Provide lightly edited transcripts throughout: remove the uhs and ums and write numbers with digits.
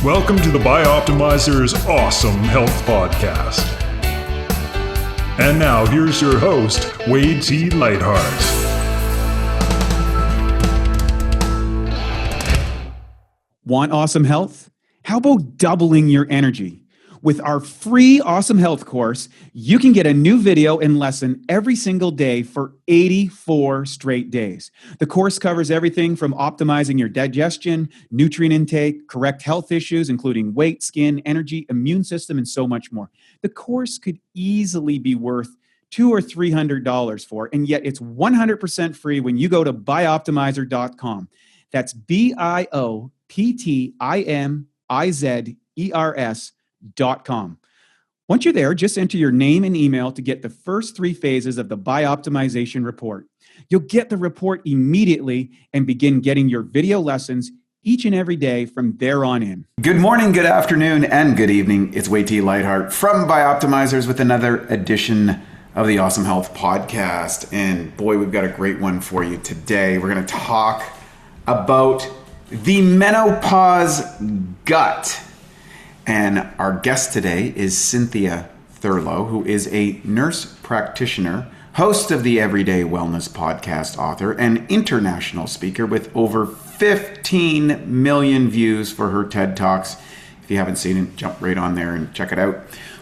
Welcome to the Bioptimizers Awesome Health Podcast. And now, here's your host, Wade T. Lightheart. Want awesome health? How about doubling your energy? With our free Awesome Health course, you can get a new video and lesson every single day for 84 straight days. The course covers everything from optimizing your digestion, nutrient intake, correct health issues, including weight, skin, energy, immune system, and so much more. The course could easily be worth $200 or $300 for, and yet it's 100% free when you go to bioptimizer.com. That's bioptimizers.com. Once you're there, just enter your name and email to get the first 3 phases of the Bioptimization report. You'll get the report immediately and begin getting your video lessons each and every day from there on in. Good morning, good afternoon, and good evening. It's Wade T. Lightheart from Bioptimizers with another edition of the Awesome Health Podcast. And boy, we've got a great one for you today. We're going to talk about the menopause gut. And our guest today is Cynthia Thurlow, who is a nurse practitioner, host of the Everyday Wellness Podcast, author, and international speaker with over 15 million views for her TED Talks. If you haven't seen it, jump right on there and check it out.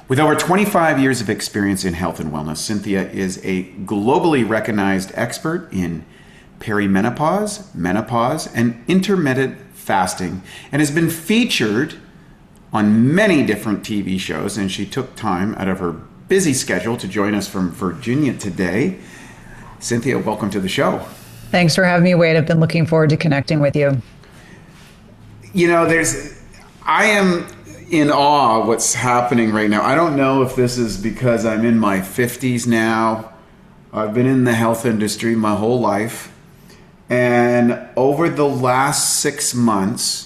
With over 25 years of experience in health and wellness, Cynthia is a globally recognized expert in perimenopause, menopause, and intermittent fasting, and has been featured on many different TV shows, and she took time out of her busy schedule to join us from Virginia today. Cynthia, welcome to the show. Thanks for having me, Wade. I've been looking forward to connecting with you. You know, I am in awe what's happening right now. I don't know if this is because I'm in my 50s now. I've been in the health industry my whole life. And over the last 6 months,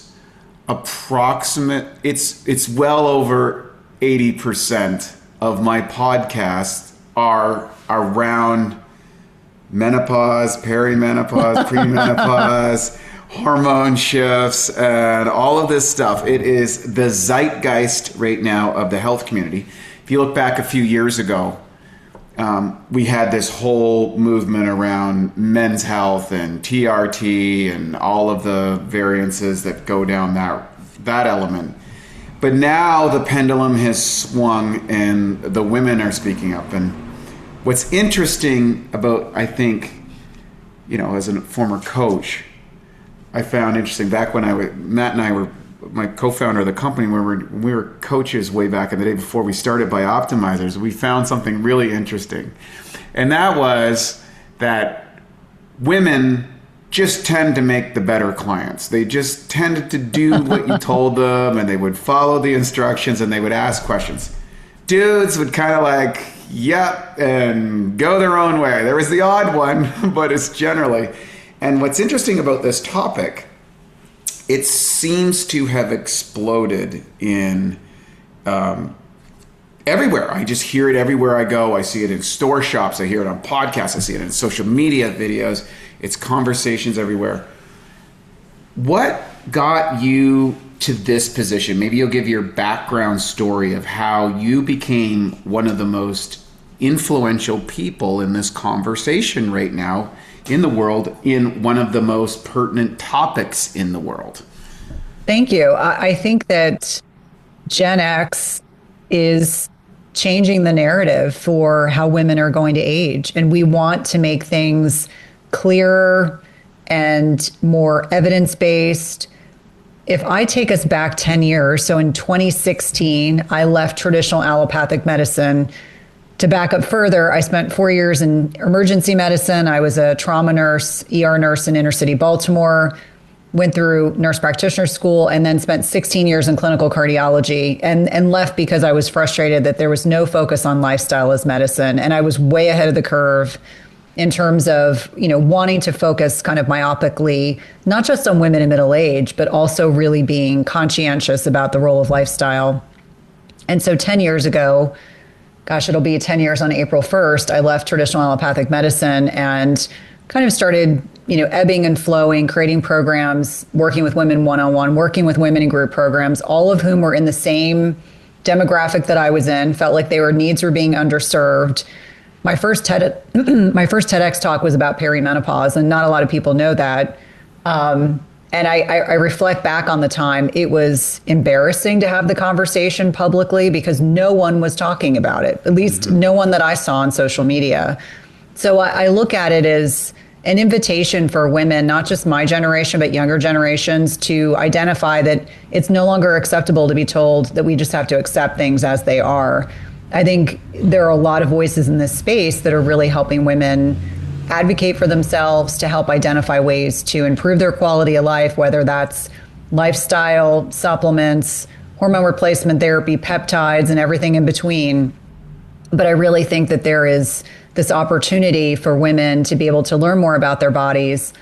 it's well over 80% of my podcasts are around menopause, perimenopause, premenopause, hormone shifts, and all of this stuff. It is the zeitgeist right now of the health community. If you look back a few years ago, we had this whole movement around men's health and TRT and all of the variances that go down that element. But now the pendulum has swung and the women are speaking up. And what's interesting about, I think, you know, as a former coach, I found interesting back when Matt and I were my co-founder of the company, when we were coaches way back in the day before we started Bioptimizers, we found something really interesting. And that was that women just tend to make the better clients. They just tended to do what you told them, and they would follow the instructions, and they would ask questions. Dudes would kind of like, yep, and go their own way. There was the odd one, but it's generally. And what's interesting about this topic, it seems to have exploded in everywhere. I just hear it everywhere I go. I see it in store shops. I hear it on podcasts. I see it in social media videos. It's conversations everywhere. What got you to this position? Maybe you'll give your background story of how you became one of the most influential people in this conversation right now in the world, in one of the most pertinent topics in the world. Thank you. I think that Gen X is changing the narrative for how women are going to age. And we want to make things clearer and more evidence-based. If I take us back 10 years, so in 2016, I left traditional allopathic medicine. To back up further, I spent 4 years in emergency medicine. I was a trauma nurse, ER nurse in inner city Baltimore, went through nurse practitioner school, and then spent 16 years in clinical cardiology and left because I was frustrated that there was no focus on lifestyle as medicine. And I was way ahead of the curve in terms of, you know, wanting to focus kind of myopically, not just on women in middle age, but also really being conscientious about the role of lifestyle. And so 10 years ago, gosh, it'll be 10 years on April 1st, I left traditional allopathic medicine and kind of started ebbing and flowing, creating programs, working with women one-on-one, working with women in group programs, all of whom were in the same demographic that I was in, felt like their needs were being underserved. My first TEDx talk was about perimenopause, and not a lot of people know that. And I reflect back on the time, it was embarrassing to have the conversation publicly because no one was talking about it, at least no one that I saw on social media. So I look at it as an invitation for women, not just my generation, but younger generations, to identify that it's no longer acceptable to be told that we just have to accept things as they are. I think there are a lot of voices in this space that are really helping women advocate for themselves, to help identify ways to improve their quality of life, whether that's lifestyle, supplements, hormone replacement therapy, peptides, and everything in between. But I really think that there is this opportunity for women to be able to learn more about their bodies,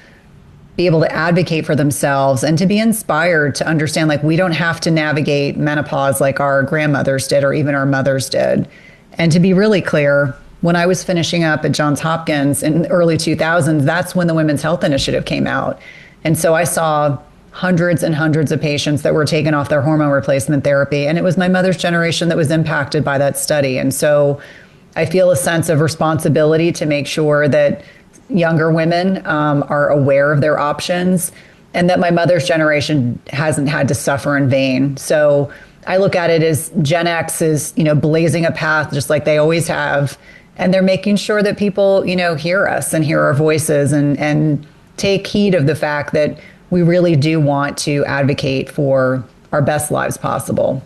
be able to advocate for themselves, and to be inspired to understand, like, we don't have to navigate menopause like our grandmothers did or even our mothers did. And to be really clear, when I was finishing up at Johns Hopkins in the early 2000s, that's when the Women's Health Initiative came out. And so I saw hundreds and hundreds of patients that were taken off their hormone replacement therapy. And it was my mother's generation that was impacted by that study. And so I feel a sense of responsibility to make sure that younger women are aware of their options, and that my mother's generation hasn't had to suffer in vain. So I look at it as Gen X is, blazing a path just like they always have. And they're making sure that people, hear us and hear our voices and take heed of the fact that we really do want to advocate for our best lives possible.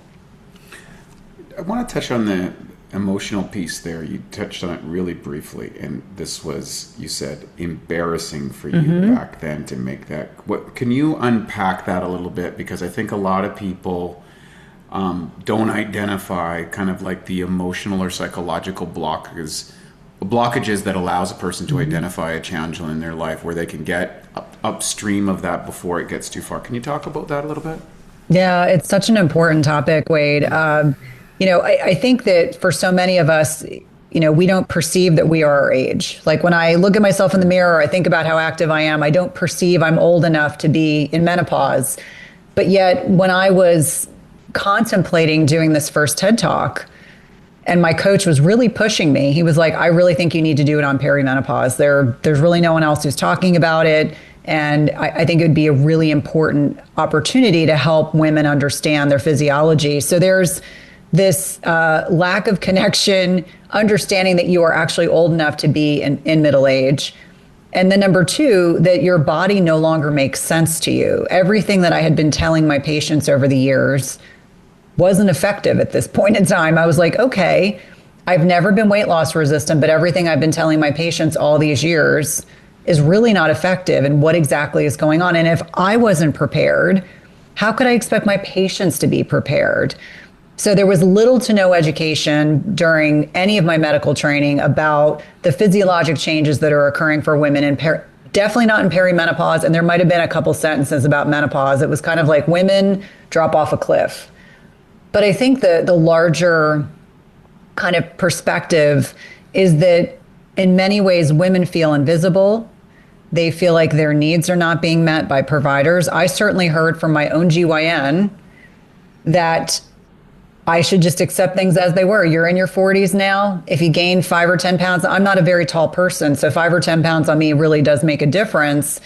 I want to touch on the emotional piece there. You touched on it really briefly, and this was, you said, embarrassing for you back then to make that. Can you unpack that a little bit? Because I think a lot of people don't identify kind of like the emotional or psychological blockages that allows a person to identify a challenge in their life where they can get upstream of that before it gets too far. Can you talk about that a little bit? Yeah, it's such an important topic, Wade. I think that for so many of us, we don't perceive that we are our age. Like when I look at myself in the mirror, I think about how active I am. I don't perceive I'm old enough to be in menopause. But yet when I was contemplating doing this first TED Talk, and my coach was really pushing me, he was like, I really think you need to do it on perimenopause. There's really no one else who's talking about it. And I think it would be a really important opportunity to help women understand their physiology. So there's this lack of connection, understanding that you are actually old enough to be in middle age. And then number two, that your body no longer makes sense to you. Everything that I had been telling my patients over the years wasn't effective at this point in time. I was like, okay, I've never been weight loss resistant, but everything I've been telling my patients all these years is really not effective. And what exactly is going on? And if I wasn't prepared, how could I expect my patients to be prepared? So there was little to no education during any of my medical training about the physiologic changes that are occurring for women in definitely not in perimenopause. And there might have been a couple sentences about menopause. It was kind of like women drop off a cliff. But I think the larger kind of perspective is that in many ways, women feel invisible. They feel like their needs are not being met by providers. I certainly heard from my own GYN that I should just accept things as they were. You're in your 40s now. If you gain 5 or 10 pounds, I'm not a very tall person, so 5 or 10 pounds on me really does make a difference.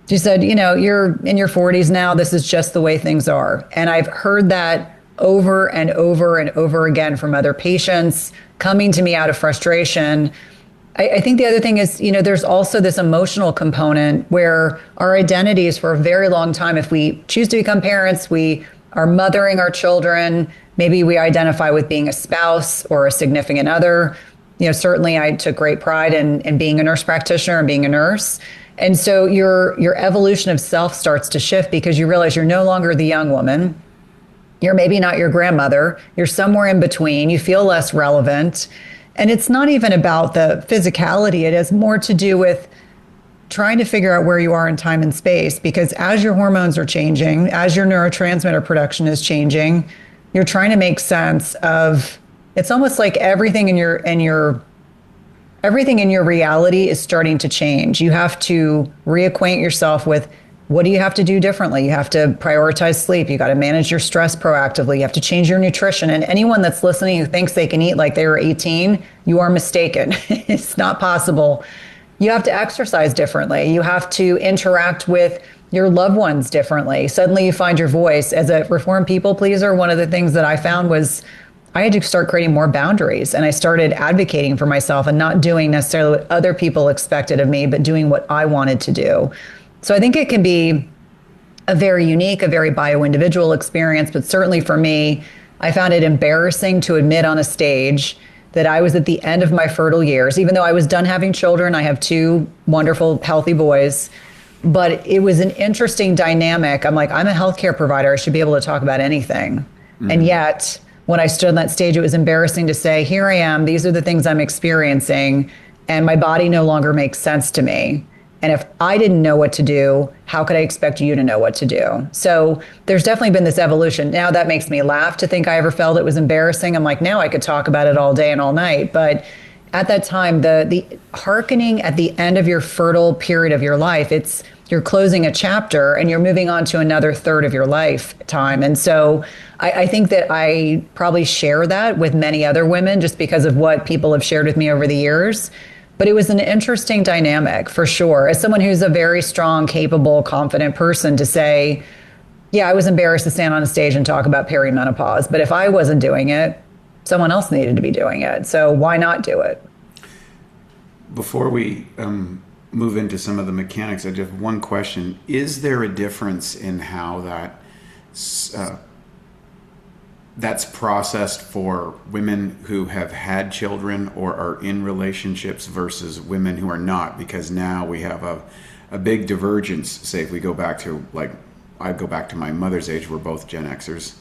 She said, you're in your 40s now. This is just the way things are. And I've heard that over and over and over again from other patients coming to me out of frustration. I think the other thing is, there's also this emotional component where our identities for a very long time, if we choose to become parents, we are mothering our children. Maybe we identify with being a spouse or a significant other. Certainly I took great pride in being a nurse practitioner and being a nurse. And so your evolution of self starts to shift because you realize you're no longer the young woman. You're maybe not your grandmother. You're somewhere in between. You feel less relevant. And it's not even about the physicality. It has more to do with trying to figure out where you are in time and space, because as your hormones are changing, as your neurotransmitter production is changing, you're trying to make sense of, it's almost like everything in your everything in your reality is starting to change. You have to reacquaint yourself with what do you have to do differently? You have to prioritize sleep. You got to manage your stress proactively. You have to change your nutrition. And anyone that's listening who thinks they can eat like they were 18, you are mistaken. It's not possible. You have to exercise differently. You have to interact with your loved ones differently. Suddenly you find your voice. As a reformed people pleaser, one of the things that I found was I had to start creating more boundaries, and I started advocating for myself and not doing necessarily what other people expected of me, but doing what I wanted to do. So I think it can be a very unique, a very bio-individual experience, but certainly for me, I found it embarrassing to admit on a stage that I was at the end of my fertile years. Even though I was done having children, I have two wonderful, healthy boys, but it was an interesting dynamic. I'm like, I'm a healthcare provider. I should be able to talk about anything. Mm-hmm. And yet, when I stood on that stage, it was embarrassing to say, here I am, these are the things I'm experiencing, and my body no longer makes sense to me. And if I didn't know what to do, how could I expect you to know what to do? So there's definitely been this evolution. Now that makes me laugh to think I ever felt it was embarrassing. I'm like, now I could talk about it all day and all night. But at that time, the hearkening at the end of your fertile period of your life, you're closing a chapter and you're moving on to another third of your lifetime. And so I think that I probably share that with many other women just because of what people have shared with me over the years. But it was an interesting dynamic for sure. As someone who's a very strong, capable, confident person to say, yeah, I was embarrassed to stand on a stage and talk about perimenopause. But if I wasn't doing it, someone else needed to be doing it. So why not do it? Before we move into some of the mechanics, I just have one question. Is there a difference in how that's processed for women who have had children or are in relationships versus women who are not? Because now we have a big divergence. Say if we go back to, like, I go back to my mother's age, we're both Gen Xers.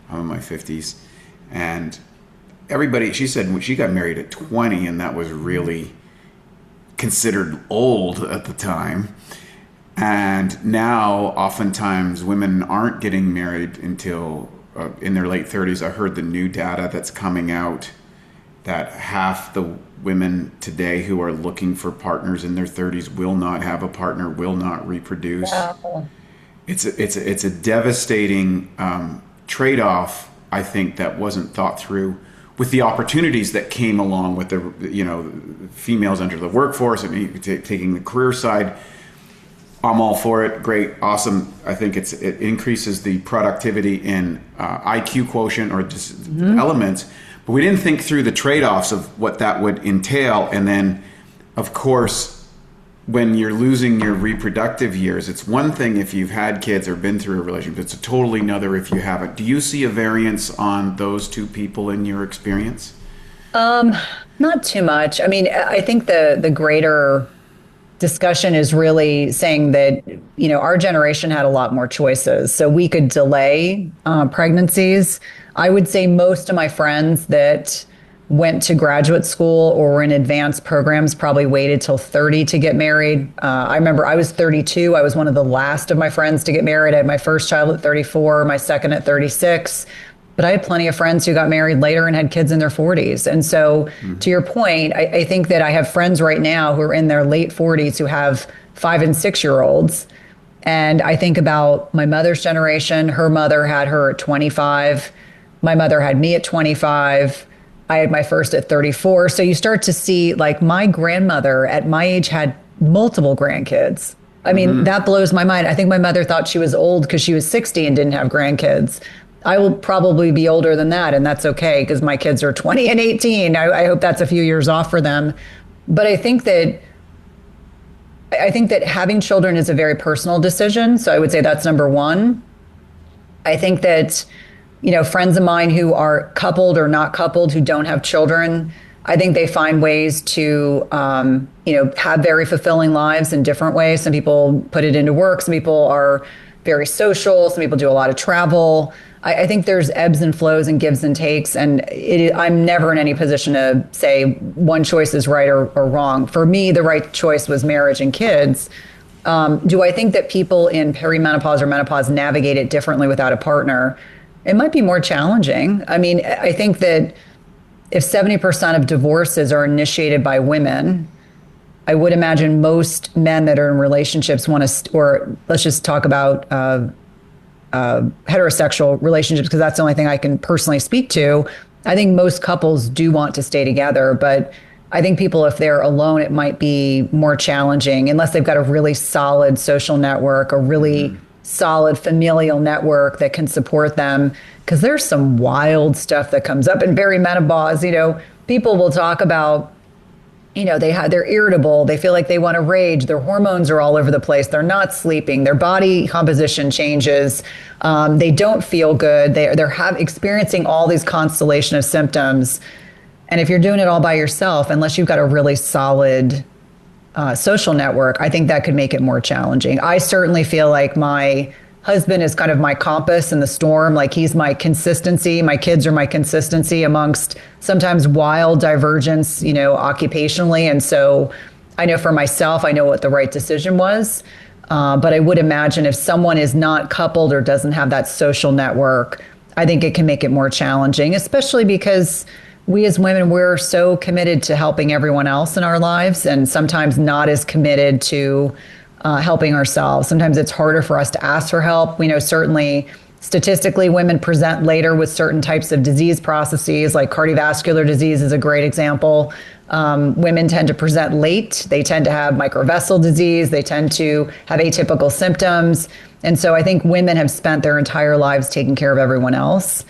I'm in my 50s. And everybody, she said she got married at 20 and that was really considered old at the time. And now oftentimes women aren't getting married until in their late 30s. I heard the new data that's coming out that half the women today who are looking for partners in their 30s will not have a partner, will not reproduce. Wow. It's a devastating trade-off, I think, that wasn't thought through with the opportunities that came along with the females enter the workforce and taking the career side. I'm all for it. Great. Awesome. I think it increases the productivity in IQ quotient or just elements, but we didn't think through the trade-offs of what that would entail. And then, of course, when you're losing your reproductive years, it's one thing if you've had kids or been through a relationship. It's a totally another if you haven't. Do you see a variance on those two people in your experience? Not too much. I mean, I think the greater discussion is really saying that, our generation had a lot more choices. So we could delay pregnancies. I would say most of my friends that went to graduate school or were in advanced programs probably waited till 30 to get married. I remember I was 32. I was one of the last of my friends to get married. I had my first child at 34, my second at 36. But I had plenty of friends who got married later and had kids in their 40s. And so to your point, I think that I have friends right now who are in their late 40s who have 5 and 6-year-olds. And I think about my mother's generation. Her mother had her at 25. My mother had me at 25. I had my first at 34. So you start to see, like, my grandmother at my age had multiple grandkids. I mean, that blows my mind. I think my mother thought she was old because she was 60 and didn't have grandkids. I will probably be older than that, and that's okay because my kids are 20 and 18. I hope that's a few years off for them. But I think that having children is a very personal decision. So I would say that's number one. I think that, friends of mine who are coupled or not coupled who don't have children, I think they find ways to, have very fulfilling lives in different ways. Some people put it into work. Some people are very social. Some people do a lot of travel. I think there's ebbs and flows and gives and takes. And I'm never in any position to say one choice is right or wrong. For me, the right choice was marriage and kids. Do I think that people in perimenopause or menopause navigate it differently without a partner? It might be more challenging. I mean, I think that if 70% of divorces are initiated by women, I would imagine most men that are in relationships want to, or let's just talk about heterosexual relationships, because that's the only thing I can personally speak to. I think most couples do want to stay together, but I think people, if they're alone, it might be more challenging unless they've got a really solid social network, a really solid familial network that can support them. Because there's some wild stuff that comes up in perimenopause. People will talk about, they're irritable. They feel like they want to rage. Their hormones are all over the place. They're not sleeping. Their body composition changes. They don't feel good. They're experiencing all these constellation of symptoms. And if you're doing it all by yourself, unless you've got a really solid social network, I think that could make it more challenging. I certainly feel like my husband is kind of my compass in the storm. Like he's my consistency. My kids are my consistency amongst sometimes wild divergence, occupationally. And so I know for myself, I know what the right decision was. But I would imagine if someone is not coupled or doesn't have that social network, I think it can make it more challenging, especially because we as women, we're so committed to helping everyone else in our lives and sometimes not as committed to helping ourselves. Sometimes it's harder for us to ask for help. We know certainly statistically women present later with certain types of disease processes, like cardiovascular disease is a great example. Women tend to present late. They tend to have microvessel disease. They tend to have atypical symptoms. And so I think women have spent their entire lives taking care of everyone else.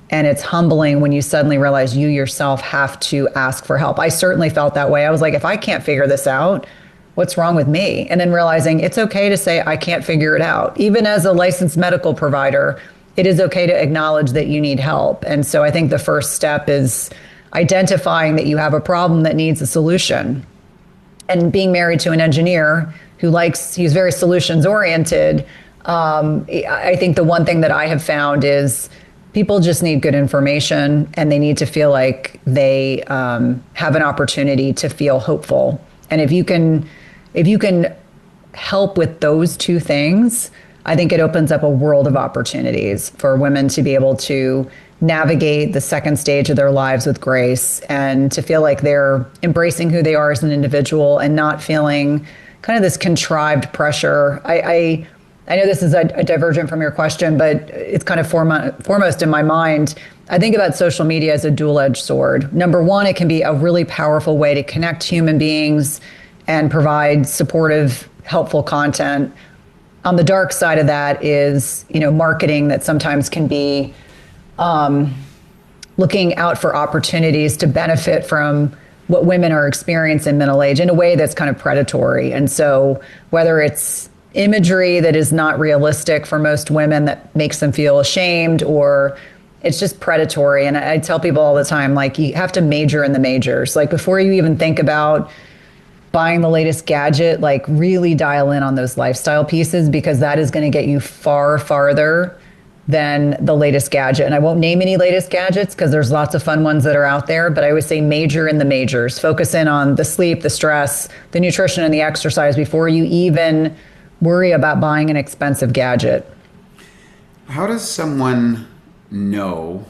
And it's humbling when you suddenly realize you yourself have to ask for help. I certainly felt that way. I was like, if I can't figure this out, what's wrong with me? And then realizing it's okay to say, I can't figure it out. Even as a licensed medical provider, it is okay to acknowledge that you need help. And so I think the first step is identifying that you have a problem that needs a solution. And being married to an engineer he's very solutions oriented. I think the one thing that I have found is people just need good information and they need to feel like they have an opportunity to feel hopeful. And if you can help with those two things, I think it opens up a world of opportunities for women to be able to navigate the second stage of their lives with grace and to feel like they're embracing who they are as an individual and not feeling kind of this contrived pressure. I know this is a divergent from your question, but it's kind of foremost in my mind. I think about social media as a dual-edged sword. Number one, it can be a really powerful way to connect human beings and provide supportive, helpful content. On the dark side of that is, marketing that sometimes can be looking out for opportunities to benefit from what women are experiencing in middle age in a way that's kind of predatory. And so whether it's imagery that is not realistic for most women that makes them feel ashamed, or it's just predatory. And I tell people all the time, like, you have to major in the majors. Like, before you even think about buying the latest gadget, like, really dial in on those lifestyle pieces, because that is going to get you far farther than the latest gadget. And I won't name any latest gadgets because there's lots of fun ones that are out there, but I always say major in the majors. Focus in on the sleep, the stress, the nutrition, and the exercise before you even worry about buying an expensive gadget. How does someone know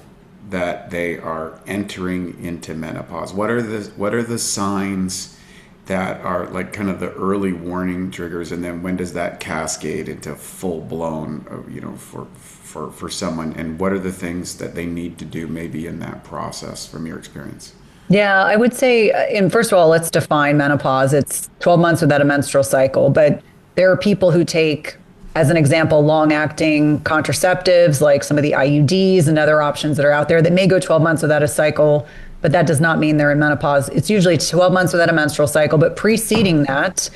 that they are entering into menopause? What are the signs that are like kind of the early warning triggers, and then when does that cascade into full blown, for someone? And what are the things that they need to do maybe in that process from your experience? Yeah, I would say, and first of all, let's define menopause. It's 12 months without a menstrual cycle, but there are people who take, as an example, long-acting contraceptives, like some of the IUDs and other options that are out there that may go 12 months without a cycle, but that does not mean they're in menopause. It's usually 12 months without a menstrual cycle, but preceding that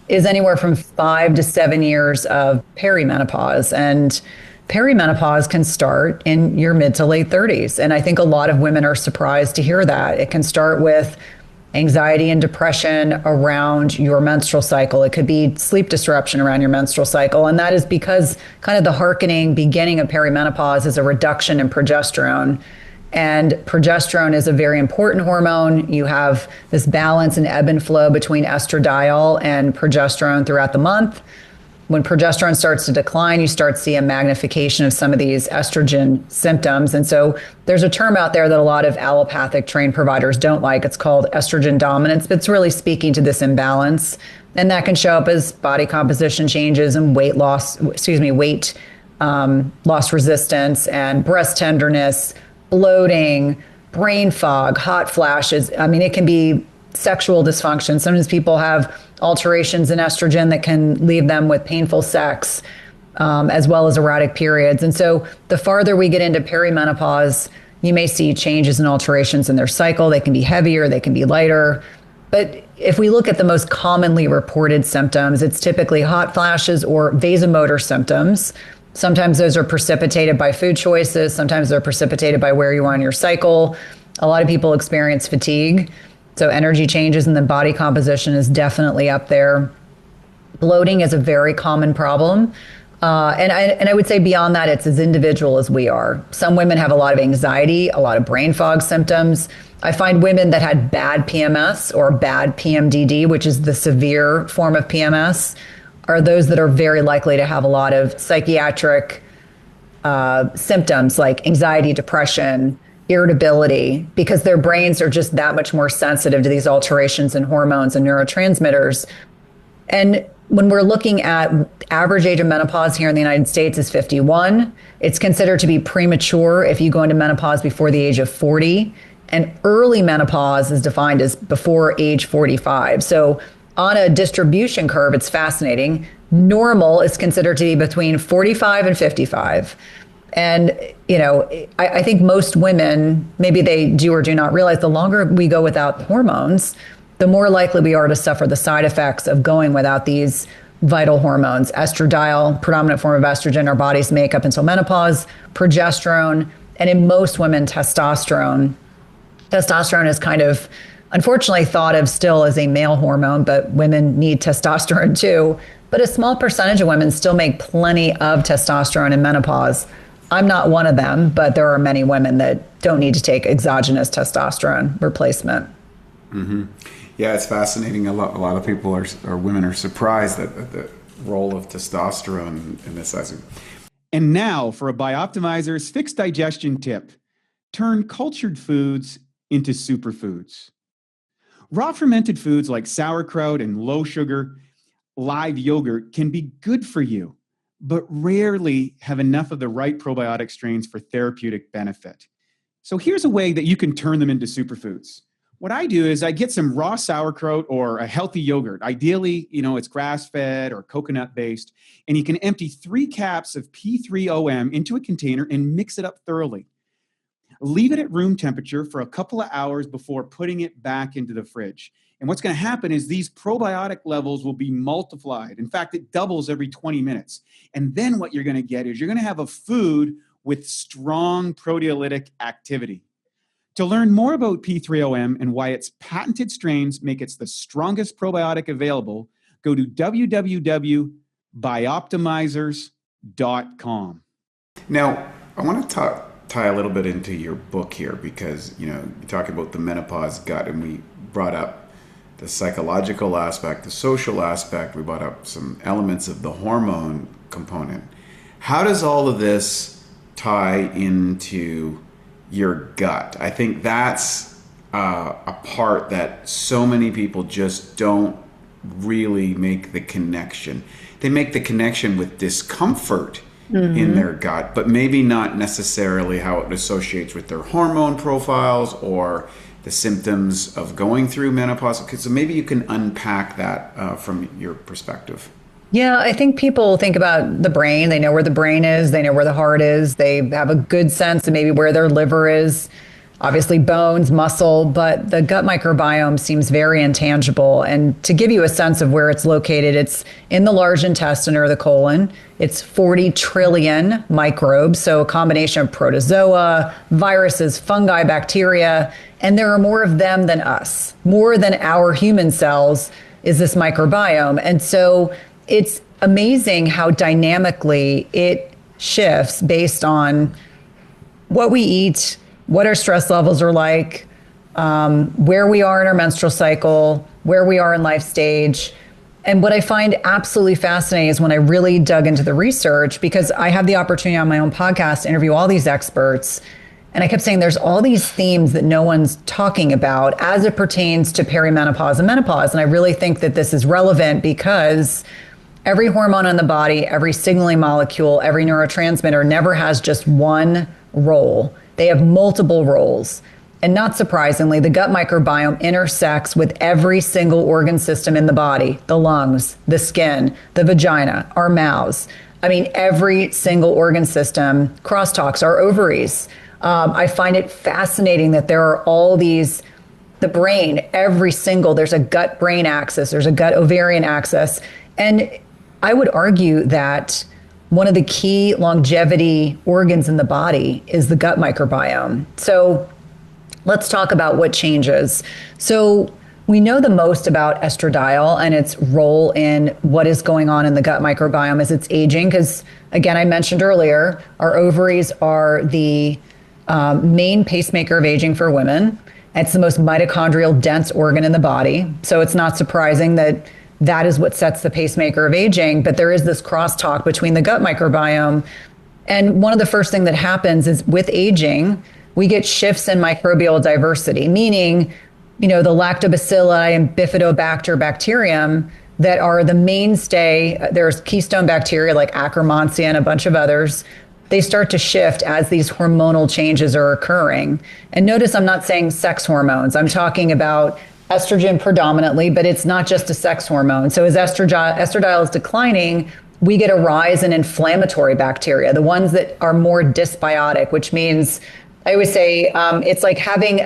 is anywhere from 5 to 7 years of perimenopause. And perimenopause can start in your mid to late 30s. And I think a lot of women are surprised to hear that. It can start with anxiety and depression around your menstrual cycle. It could be sleep disruption around your menstrual cycle. And that is because kind of the hearkening beginning of perimenopause is a reduction in progesterone. And progesterone is a very important hormone. You have this balance and ebb and flow between estradiol and progesterone throughout the month. when progesterone starts to decline, you start to see a magnification of some of these estrogen symptoms. And so there's a term out there that a lot of allopathic trained providers don't like. It's called estrogen dominance, but it's really speaking to this imbalance. And that can show up as body composition changes and weight loss resistance and breast tenderness, bloating, brain fog, hot flashes. I mean, it can be sexual dysfunction. Sometimes people have alterations in estrogen that can leave them with painful sex, as well as erratic periods. And so the farther we get into perimenopause, you may see changes and alterations in their cycle. They can be heavier, they can be lighter. But if we look at the most commonly reported symptoms, it's typically hot flashes or vasomotor symptoms. Sometimes those are precipitated by food choices. Sometimes they're precipitated by where you are in your cycle. A lot of people experience fatigue. So energy changes in the body composition is definitely up there. Bloating is a very common problem. And I would say beyond that, it's as individual as we are. Some women have a lot of anxiety, a lot of brain fog symptoms. I find women that had bad PMS or bad PMDD, which is the severe form of PMS, are those that are very likely to have a lot of psychiatric symptoms like anxiety, depression, irritability, because their brains are just that much more sensitive to these alterations in hormones and neurotransmitters. And when we're looking at average age of menopause here in the United States is 51, it's considered to be premature if you go into menopause before the age of 40. And early menopause is defined as before age 45. So on a distribution curve, it's fascinating. Normal is considered to be between 45 and 55. And, you know, I think most women, maybe they do or do not realize, the longer we go without hormones, the more likely we are to suffer the side effects of going without these vital hormones. Estradiol, predominant form of estrogen our bodies make up until menopause, progesterone, and in most women, testosterone. Testosterone is kind of, unfortunately, thought of still as a male hormone, but women need testosterone too. But a small percentage of women still make plenty of testosterone in menopause. I'm not one of them, but there are many women that don't need to take exogenous testosterone replacement. Mm-hmm. Yeah, it's fascinating. A lot of people or women are surprised at the role of testosterone in this. And now for a Bioptimizers fixed digestion tip. Turn cultured foods into superfoods. Raw fermented foods like sauerkraut and low sugar, live yogurt can be good for you, but rarely have enough of the right probiotic strains for therapeutic benefit. So here's a way that you can turn them into superfoods. What I do is I get some raw sauerkraut or a healthy yogurt. Ideally, it's grass-fed or coconut-based, and you can empty 3 caps of P3OM into a container and mix it up thoroughly. Leave it at room temperature for a couple of hours before putting it back into the fridge. And what's going to happen is these probiotic levels will be multiplied. In fact, it doubles every 20 minutes. And then what you're going to get is you're going to have a food with strong proteolytic activity. To learn more about P3OM and why its patented strains make it the strongest probiotic available, go to www.bioptimizers.com. Now, I want to tie a little bit into your book here because, you talk about the menopause gut, and we brought up the psychological aspect, the social aspect. We brought up some elements of the hormone component. How does all of this tie into your gut? I think that's a part that so many people just don't really make the connection. They make the connection with discomfort in their gut, but maybe not necessarily how it associates with their hormone profiles or the symptoms of going through menopause. So maybe you can unpack that from your perspective. Yeah, I think people think about the brain. They know where the brain is. They know where the heart is. They have a good sense of maybe where their liver is. Obviously bones, muscle, but the gut microbiome seems very intangible. And to give you a sense of where it's located, it's in the large intestine or the colon. It's 40 trillion microbes, so a combination of protozoa, viruses, fungi, bacteria, and there are more of them than us. More than our human cells is this microbiome. And so it's amazing how dynamically it shifts based on what we eat, what our stress levels are like, where we are in our menstrual cycle, where we are in life stage. And what I find absolutely fascinating is when I really dug into the research, because I have the opportunity on my own podcast to interview all these experts. And I kept saying there's all these themes that no one's talking about as it pertains to perimenopause and menopause. And I really think that this is relevant because every hormone in the body, every signaling molecule, every neurotransmitter never has just one role. They have multiple roles. And not surprisingly, the gut microbiome intersects with every single organ system in the body, the lungs, the skin, the vagina, our mouths. I mean, every single organ system crosstalks, our ovaries. I find it fascinating that there are all these, the brain, there's a gut brain axis, there's a gut ovarian axis. And I would argue that one of the key longevity organs in the body is the gut microbiome. So let's talk about what changes. So we know the most about estradiol and its role in what is going on in the gut microbiome as it's aging. Because again, I mentioned earlier, our ovaries are the main pacemaker of aging for women. It's the most mitochondrial dense organ in the body. So it's not surprising that that is what sets the pacemaker of aging. But there is this crosstalk between the gut microbiome. And one of the first things that happens is with aging, we get shifts in microbial diversity, meaning, the lactobacilli and bifidobacter bacterium that are the mainstay. There's keystone bacteria like Akkermansia and a bunch of others. They start to shift as these hormonal changes are occurring. And notice I'm not saying sex hormones. I'm talking about estrogen predominantly, but it's not just a sex hormone. So as estradiol is declining, we get a rise in inflammatory bacteria, the ones that are more dysbiotic, which means I always say it's like having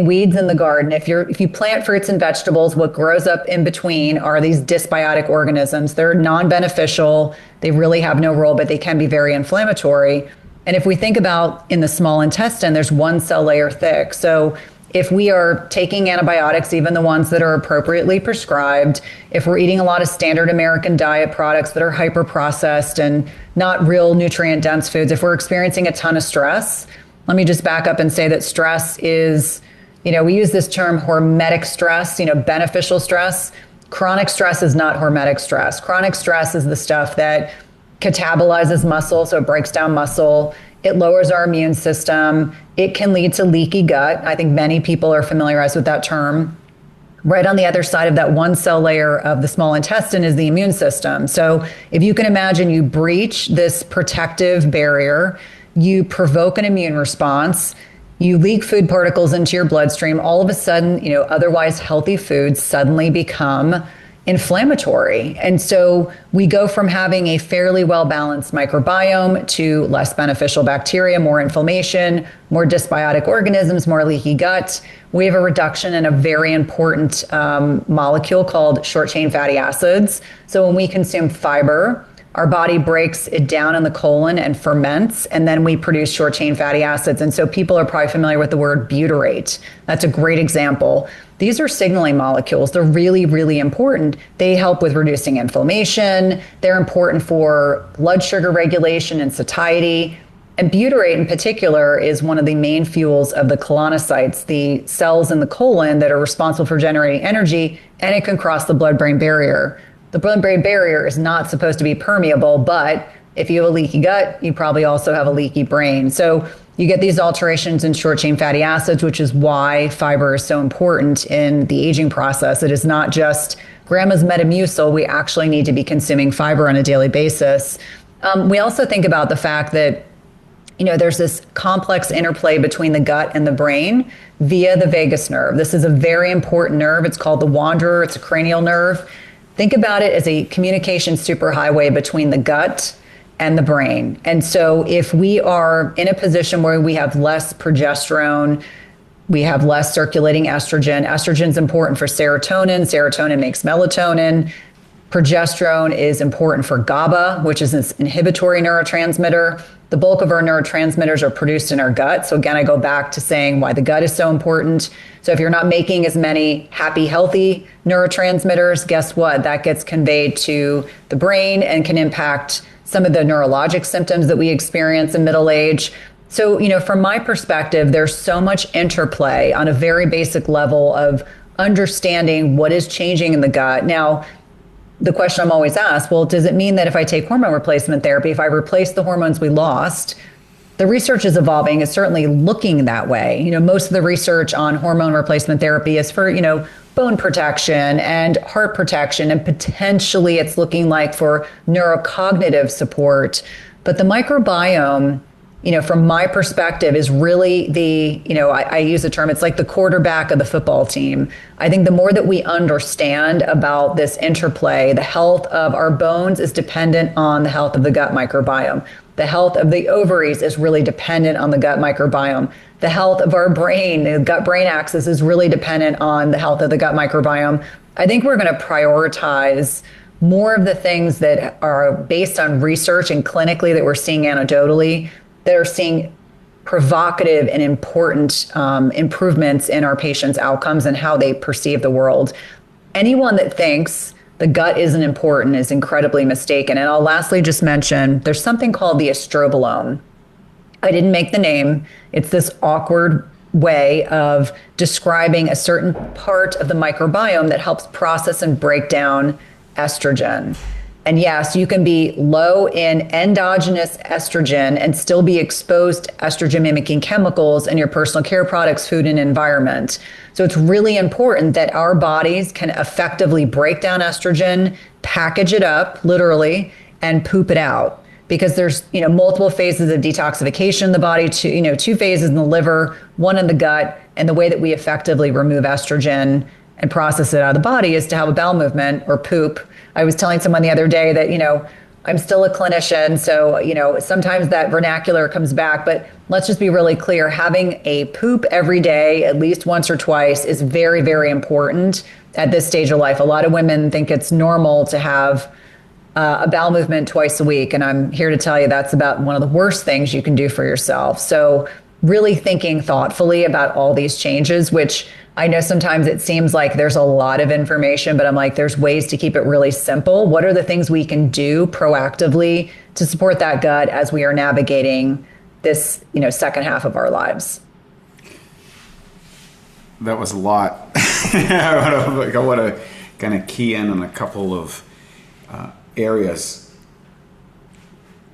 weeds in the garden. If you plant fruits and vegetables, what grows up in between are these dysbiotic organisms. They're non-beneficial. They really have no role, but they can be very inflammatory. And if we think about in the small intestine, there's one cell layer thick. So if we are taking antibiotics, even the ones that are appropriately prescribed, if we're eating a lot of standard American diet products that are hyper processed and not real nutrient dense foods, if we're experiencing a ton of stress, let me just back up and say that stress is, we use this term hormetic stress, beneficial stress. Chronic stress is not hormetic stress. Chronic stress is the stuff that catabolizes muscle, so it breaks down muscle. It lowers our immune system. It can lead to leaky gut. I think many people are familiarized with that term. Right on the other side of that one cell layer of the small intestine is the immune system. So if you can imagine you breach this protective barrier, you provoke an immune response, you leak food particles into your bloodstream, all of a sudden, otherwise healthy foods suddenly become inflammatory. And so we go from having a fairly well-balanced microbiome to less beneficial bacteria, more inflammation, more dysbiotic organisms, more leaky gut. We have a reduction in a very important molecule called short-chain fatty acids. So when we consume fiber, our body breaks it down in the colon and ferments, and then we produce short-chain fatty acids. And so people are probably familiar with the word butyrate. That's a great example. These are signaling molecules. They're really, really important. They help with reducing inflammation. They're important for blood sugar regulation and satiety. And butyrate in particular is one of the main fuels of the colonocytes, the cells in the colon that are responsible for generating energy, and it can cross the blood-brain barrier. The blood-brain barrier is not supposed to be permeable, but if you have a leaky gut, you probably also have a leaky brain. So you get these alterations in short-chain fatty acids, which is why fiber is so important in the aging process. It is not just grandma's Metamucil. We actually need to be consuming fiber on a daily basis. We also think about the fact that there's this complex interplay between the gut and the brain via the vagus nerve. This is a very important nerve. It's called the wanderer. It's a cranial nerve. Think about it as a communication superhighway between the gut and the brain. And so if we are in a position where we have less progesterone, we have less circulating estrogen. Estrogen is important for serotonin. Serotonin makes melatonin. Progesterone is important for GABA, which is an inhibitory neurotransmitter. The bulk of our neurotransmitters are produced in our gut. So again, I go back to saying why the gut is so important. So if you're not making as many happy, healthy neurotransmitters, guess what? That gets conveyed to the brain and can impact some of the neurologic symptoms that we experience in middle age. So, from my perspective, there's so much interplay on a very basic level of understanding what is changing in the gut. Now, the question I'm always asked, well, does it mean that if I take hormone replacement therapy, if I replace the hormones we lost, the research is evolving, is certainly looking that way. Most of the research on hormone replacement therapy is for, bone protection and heart protection, and potentially it's looking like for neurocognitive support. But the microbiome, from my perspective, is really I use the term, it's like the quarterback of the football team. I think the more that we understand about this interplay, the health of our bones is dependent on the health of the gut microbiome. The health of the ovaries is really dependent on the gut microbiome. The health of our brain, the gut-brain axis, is really dependent on the health of the gut microbiome. I think we're going to prioritize more of the things that are based on research and clinically that we're seeing anecdotally, that are seeing provocative and important improvements in our patients' outcomes and how they perceive the world. Anyone that thinks the gut isn't important is incredibly mistaken. And I'll lastly just mention, there's something called the estrobolome. I didn't make the name. It's this awkward way of describing a certain part of the microbiome that helps process and break down estrogen. And yes, you can be low in endogenous estrogen and still be exposed to estrogen mimicking chemicals in your personal care products, food, and environment. So it's really important that our bodies can effectively break down estrogen, package it up, literally, and poop it out. Because there's, multiple phases of detoxification in the body, two phases in the liver, one in the gut. And the way that we effectively remove estrogen and process it out of the body is to have a bowel movement or poop. I was telling someone the other day that, I'm still a clinician, so, sometimes that vernacular comes back, but let's just be really clear. Having a poop every day, at least once or twice, is very, very important at this stage of life. A lot of women think it's normal to have a bowel movement twice a week, and I'm here to tell you that's about one of the worst things you can do for yourself. So really thinking thoughtfully about all these changes, which I know sometimes it seems like there's a lot of information, but I'm like, there's ways to keep it really simple. What are the things we can do proactively to support that gut as we are navigating this, second half of our lives? That was a lot. I want to kind of key in on a couple of areas.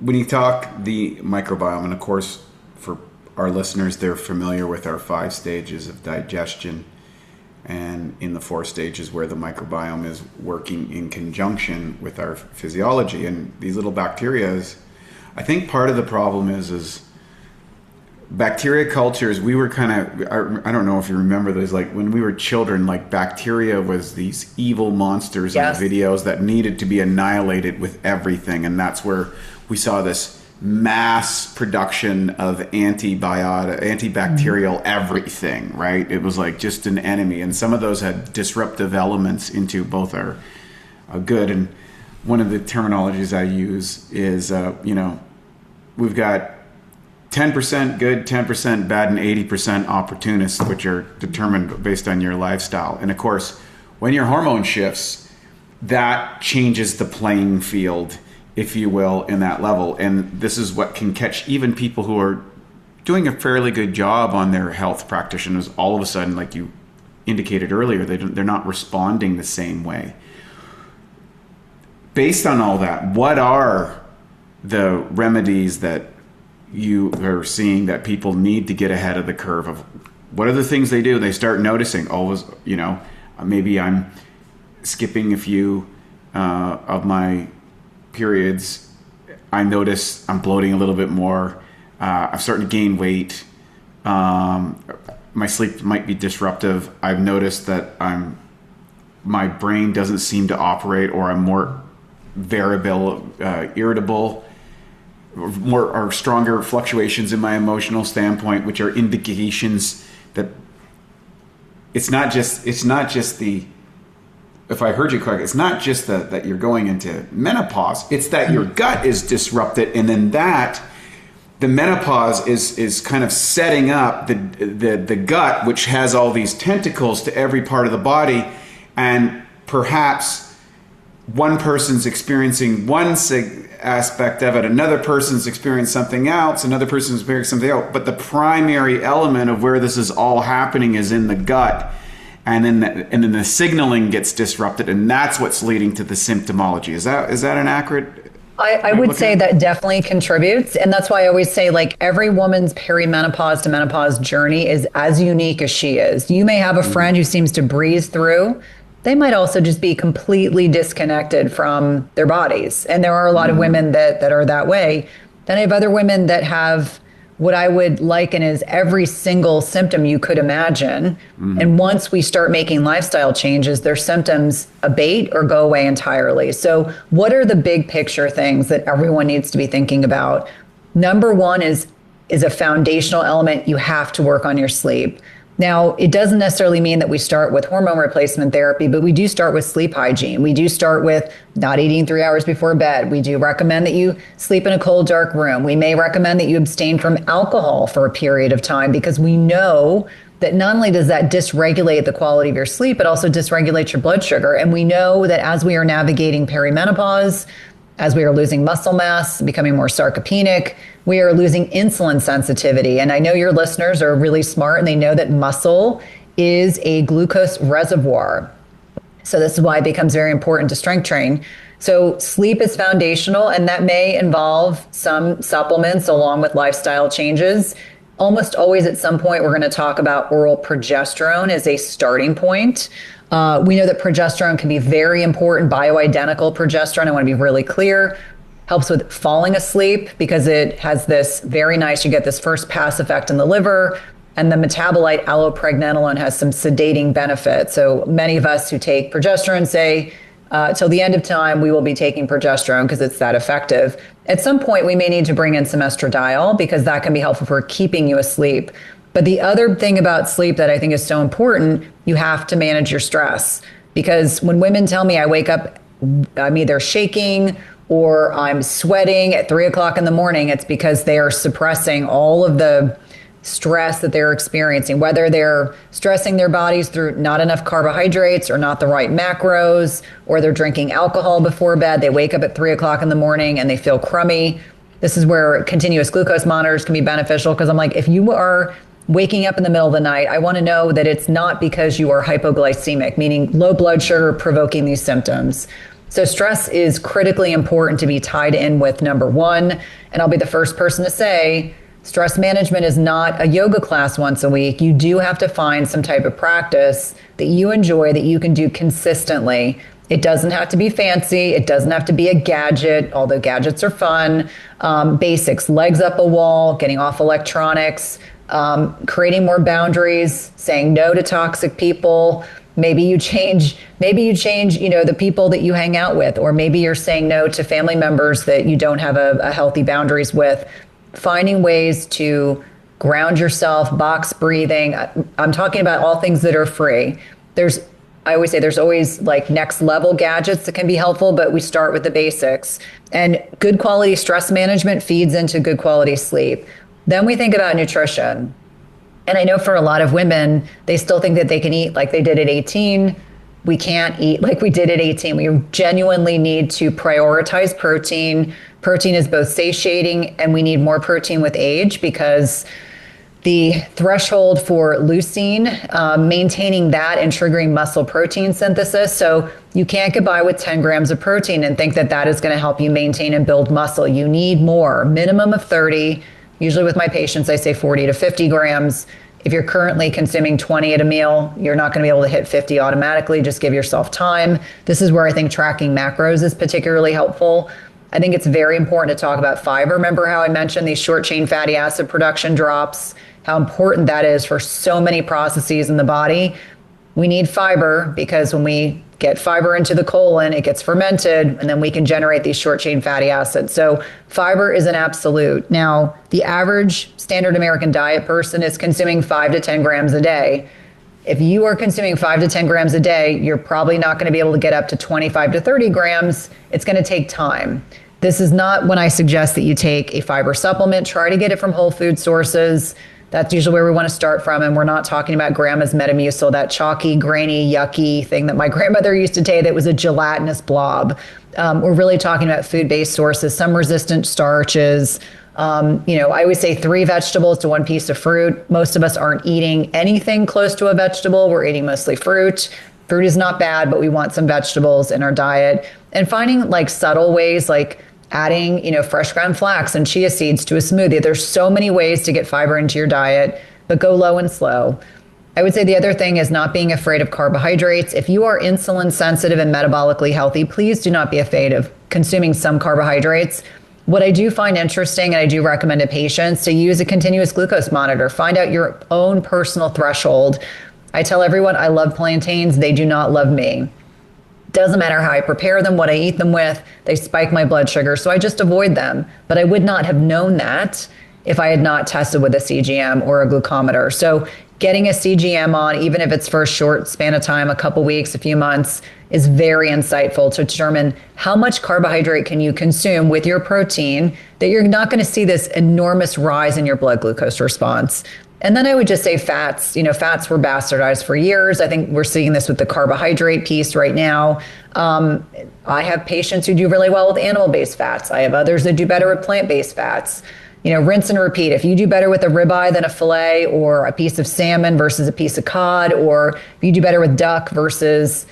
When you talk the microbiome, and of course, for our listeners, they're familiar with our 5 stages of digestion, and in the 4 stages where the microbiome is working in conjunction with our physiology. And these little bacteria, I think part of the problem is bacteria cultures. We were kind of, I don't know if you remember those, like when we were children, like bacteria was these evil monsters in the videos that needed to be annihilated with everything. And that's where we saw this mass production of antibacterial everything, right? It was like just an enemy. And some of those had disruptive elements into both our good. And one of the terminologies I use is, we've got 10% good, 10% bad, and 80% opportunists, which are determined based on your lifestyle. And of course, when your hormone shifts, that changes the playing field, if you will, in that level. And this is what can catch even people who are doing a fairly good job on their health practitioners. All of a sudden, like you indicated earlier, they're not responding the same way. Based on all that, what are the remedies that you are seeing that people need to get ahead of the curve of? What are the things they do? They start noticing, maybe I'm skipping a few of my periods. I notice I'm bloating a little bit more. I'm starting to gain weight. My sleep might be disruptive. I've noticed that my brain doesn't seem to operate, or I'm more variable, irritable, or stronger fluctuations in my emotional standpoint, which are indications that it's not just the, if I heard you correctly, it's not just that you're going into menopause, it's that your gut is disrupted, and then the menopause is kind of setting up the gut, which has all these tentacles to every part of the body, and perhaps one person's experiencing one aspect of it, another person's experiencing something else, another person's experiencing something else, but the primary element of where this is all happening is in the gut. and then the signaling gets disrupted, and that's what's leading to the symptomology. Is that an accurate? I would say that definitely contributes. And that's why I always say, like, every woman's perimenopause to menopause journey is as unique as she is. You may have a friend who seems to breeze through. They might also just be completely disconnected from their bodies. And there are a lot of women that are that way. Then I have other women that have what I would liken as every single symptom you could imagine. And once we start making lifestyle changes, their symptoms abate or go away entirely. So what are the big picture things that everyone needs to be thinking about? Number one is a foundational element. You have to work on your sleep. Now, it doesn't necessarily mean that we start with hormone replacement therapy, but we do start with sleep hygiene. We do start with not eating 3 hours before bed. We do recommend that you sleep in a cold, dark room. We may recommend that you abstain from alcohol for a period of time, because we know that not only does that dysregulate the quality of your sleep, it also dysregulates your blood sugar. And we know that as we are navigating perimenopause, as we are losing muscle mass, becoming more sarcopenic, we are losing insulin sensitivity. And I know your listeners are really smart, and they know that muscle is a glucose reservoir. So this is why it becomes very important to strength train. So sleep is foundational, and that may involve some supplements along with lifestyle changes. Almost always at some point, we're going to talk about oral progesterone as a starting point. We know that progesterone can be very important, bioidentical progesterone. I want to be really clear. Helps with falling asleep because it has this very nice, you get this first pass effect in the liver, and the metabolite allopregnanolone has some sedating benefits. So many of us who take progesterone say, till the end of time, we will be taking progesterone because it's that effective. At some point, we may need to bring in some estradiol because that can be helpful for keeping you asleep. But the other thing about sleep that I think is so important, you have to manage your stress. Because when women tell me I wake up, I'm either shaking or I'm sweating at 3 o'clock in the morning, it's because they are suppressing all of the stress that they're experiencing, whether they're stressing their bodies through not enough carbohydrates or not the right macros, or they're drinking alcohol before bed. They wake up at 3 o'clock in the morning and they feel crummy. This is where continuous glucose monitors can be beneficial, because I'm like, if you are waking up in the middle of the night, I want to know that it's not because you are hypoglycemic, meaning low blood sugar provoking these symptoms. So stress is critically important to be tied in with number one. And I'll be the first person to say, stress management is not a yoga class once a week. You do have to find some type of practice that you enjoy, that you can do consistently. It doesn't have to be fancy. It doesn't have to be a gadget, although gadgets are fun. Basics, legs up a wall, getting off electronics, creating more boundaries, saying no to toxic people. Maybe you change, the people that you hang out with, or maybe you're saying no to family members that you don't have a healthy boundaries with. Finding ways to ground yourself, box breathing. I'm talking about all things that are free. I always say there's always like next level gadgets that can be helpful, but we start with the basics. And good quality stress management feeds into good quality sleep. Then we think about nutrition. And I know for a lot of women, they still think that they can eat like they did at 18. We can't eat like we did at 18. We genuinely need to prioritize protein. Protein is both satiating, and we need more protein with age, because the threshold for leucine, maintaining that and triggering muscle protein synthesis. So you can't get by with 10 grams of protein and think that that is going to help you maintain and build muscle. You need more, minimum of 30. Usually with my patients, I say 40 to 50 grams. If you're currently consuming 20 at a meal, you're not going to be able to hit 50 automatically. Just give yourself time. This is where I think tracking macros is particularly helpful. I think it's very important to talk about fiber. Remember how I mentioned these short chain fatty acid production drops, how important that is for so many processes in the body. We need fiber because when we get fiber into the colon, it gets fermented, and then we can generate these short chain fatty acids. So fiber is an absolute. Now, the average standard American diet person is consuming 5 to 10 grams a day. If you are consuming 5 to 10 grams a day, you're probably not going to be able to get up to 25 to 30 grams. It's going to take time. This is not when I suggest that you take a fiber supplement. Try to get it from whole food sources. That's usually where we want to start from. And we're not talking about grandma's Metamucil, that chalky, grainy, yucky thing that my grandmother used to take that was a gelatinous blob. We're really talking about food-based sources, some resistant starches, I always say 3 vegetables to 1 piece of fruit. Most of us aren't eating anything close to a vegetable. We're eating mostly fruit. Fruit is not bad, but we want some vegetables in our diet. And finding like subtle ways, like adding, fresh ground flax and chia seeds to a smoothie. There's so many ways to get fiber into your diet, but go low and slow. I would say the other thing is not being afraid of carbohydrates. If you are insulin sensitive and metabolically healthy, please do not be afraid of consuming some carbohydrates. What I do find interesting, and I do recommend to patients to use a continuous glucose monitor, find out your own personal threshold. I tell everyone I love plantains. They do not love me. Doesn't matter how I prepare them, what I eat them with, they spike my blood sugar. So I just avoid them. But I would not have known that if I had not tested with a CGM or a glucometer. So getting a CGM on, even if it's for a short span of time, a couple weeks, a few months, is very insightful to determine how much carbohydrate can you consume with your protein that you're not going to see this enormous rise in your blood glucose response. And then I would just say fats. Fats were bastardized for years. I think we're seeing this with the carbohydrate piece right now. I have patients who do really well with animal-based fats. I have others that do better with plant-based fats. Rinse and repeat. If you do better with a ribeye than a filet, or a piece of salmon versus a piece of cod, or if you do better with duck versus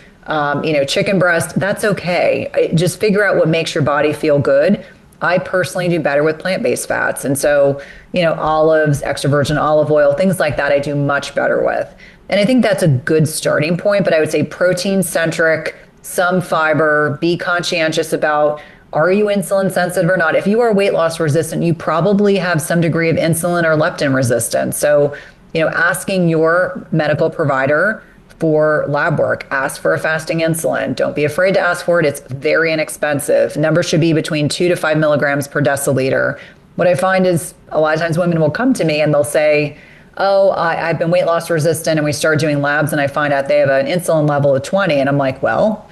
chicken breast, that's okay. Just figure out what makes your body feel good. I personally do better with plant-based fats. And so, olives, extra virgin olive oil, things like that, I do much better with. And I think that's a good starting point, but I would say protein centric, some fiber, be conscientious about, are you insulin sensitive or not? If you are weight loss resistant, you probably have some degree of insulin or leptin resistance. So, asking your medical provider for lab work, ask for a fasting insulin. Don't be afraid to ask for it. It's very inexpensive. Numbers should be between 2 to 5 milligrams per deciliter. What I find is a lot of times women will come to me and they'll say, oh, I've been weight loss resistant, and we start doing labs and I find out they have an insulin level of 20. And I'm like, well,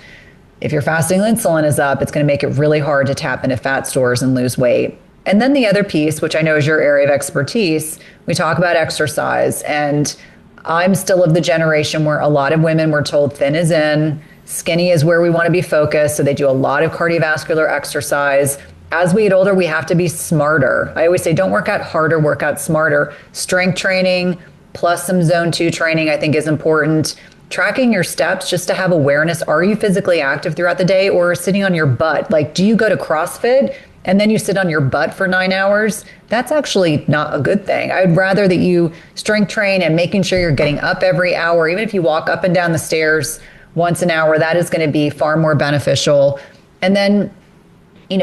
if your fasting insulin is up, it's going to make it really hard to tap into fat stores and lose weight. And then the other piece, which I know is your area of expertise, we talk about exercise. And I'm still of the generation where a lot of women were told thin is in, skinny is where we want to be focused. So they do a lot of cardiovascular exercise. As we get older, we have to be smarter. I always say, don't work out harder, work out smarter. Strength training plus some zone 2 training, I think, is important. Tracking your steps just to have awareness. Are you physically active throughout the day, or sitting on your butt? Like, do you go to CrossFit and then you sit on your butt for 9 hours? That's actually not a good thing. I would rather that you strength train and making sure you're getting up every hour. Even if you walk up and down the stairs once an hour, that is going to be far more beneficial. And then,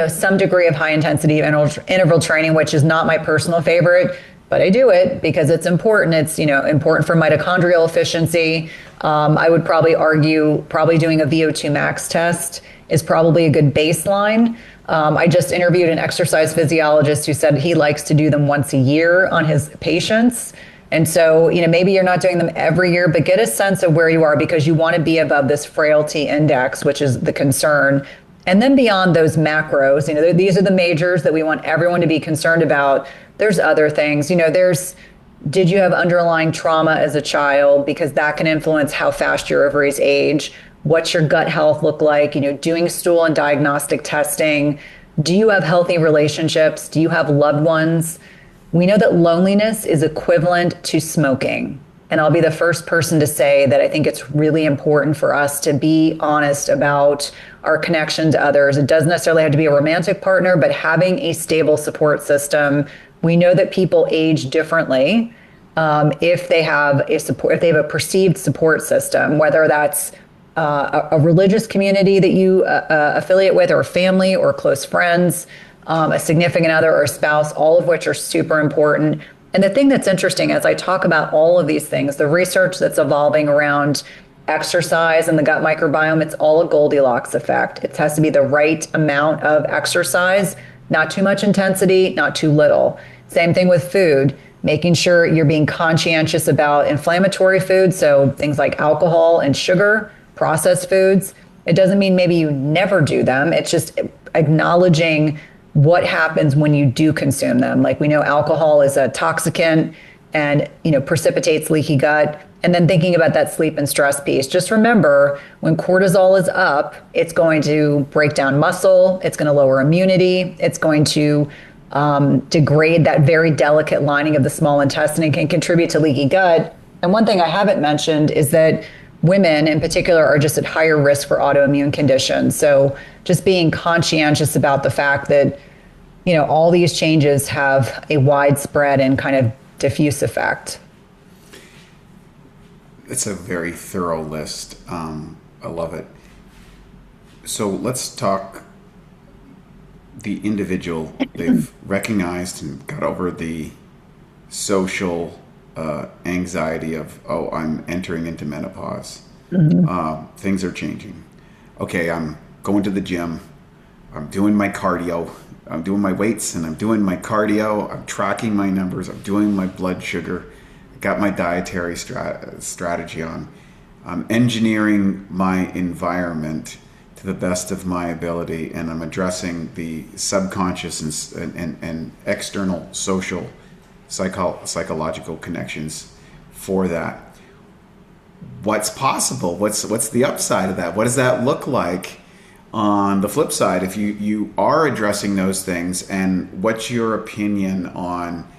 some degree of high intensity interval training, which is not my personal favorite, but I do it because it's important. It's, important for mitochondrial efficiency. I would probably argue doing a VO2 max test is probably a good baseline. I just interviewed an exercise physiologist who said he likes to do them once a year on his patients. And so, maybe you're not doing them every year, but get a sense of where you are, because you want to be above this frailty index, which is the concern. And then beyond those macros, these are the majors that we want everyone to be concerned about. There's other things, did you have underlying trauma as a child? Because that can influence how fast your ovaries age. What's your gut health look like? Doing stool and diagnostic testing. Do you have healthy relationships? Do you have loved ones? We know that loneliness is equivalent to smoking. And I'll be the first person to say that I think it's really important for us to be honest about our connection to others. It doesn't necessarily have to be a romantic partner, but having a stable support system. We know that people age differently if they have a perceived support system, whether that's a religious community that you affiliate with, or a family, or close friends, a significant other or a spouse, all of which are super important. And the thing that's interesting, as I talk about all of these things, the research that's evolving around exercise and the gut microbiome, it's all a Goldilocks effect. It has to be the right amount of exercise, not too much intensity, not too little. Same thing with food, making sure you're being conscientious about inflammatory foods. So things like alcohol and sugar, processed foods. It doesn't mean maybe you never do them. It's just acknowledging what happens when you do consume them. Like, we know alcohol is a toxicant and, precipitates leaky gut. And then thinking about that sleep and stress piece, just remember, when cortisol is up, it's going to break down muscle. It's going to lower immunity. It's going to degrade that very delicate lining of the small intestine and can contribute to leaky gut. And one thing I haven't mentioned is that women in particular are just at higher risk for autoimmune conditions. So just being conscientious about the fact that, all these changes have a widespread and kind of diffuse effect. It's a very thorough list. I love it. So let's talk the individual. They've recognized and got over the social anxiety of, I'm entering into menopause. Things are changing. Okay, I'm going to the gym. I'm doing my cardio. I'm doing my weights and I'm doing my cardio. I'm tracking my numbers. I'm doing my blood sugar. I got my dietary strategy on. I'm engineering my environment to the best of my ability, and I'm addressing the subconscious and external social psychological connections for that. What's possible? What's the upside of that? What does that look like on the flip side if you are addressing those things? And what's your opinion on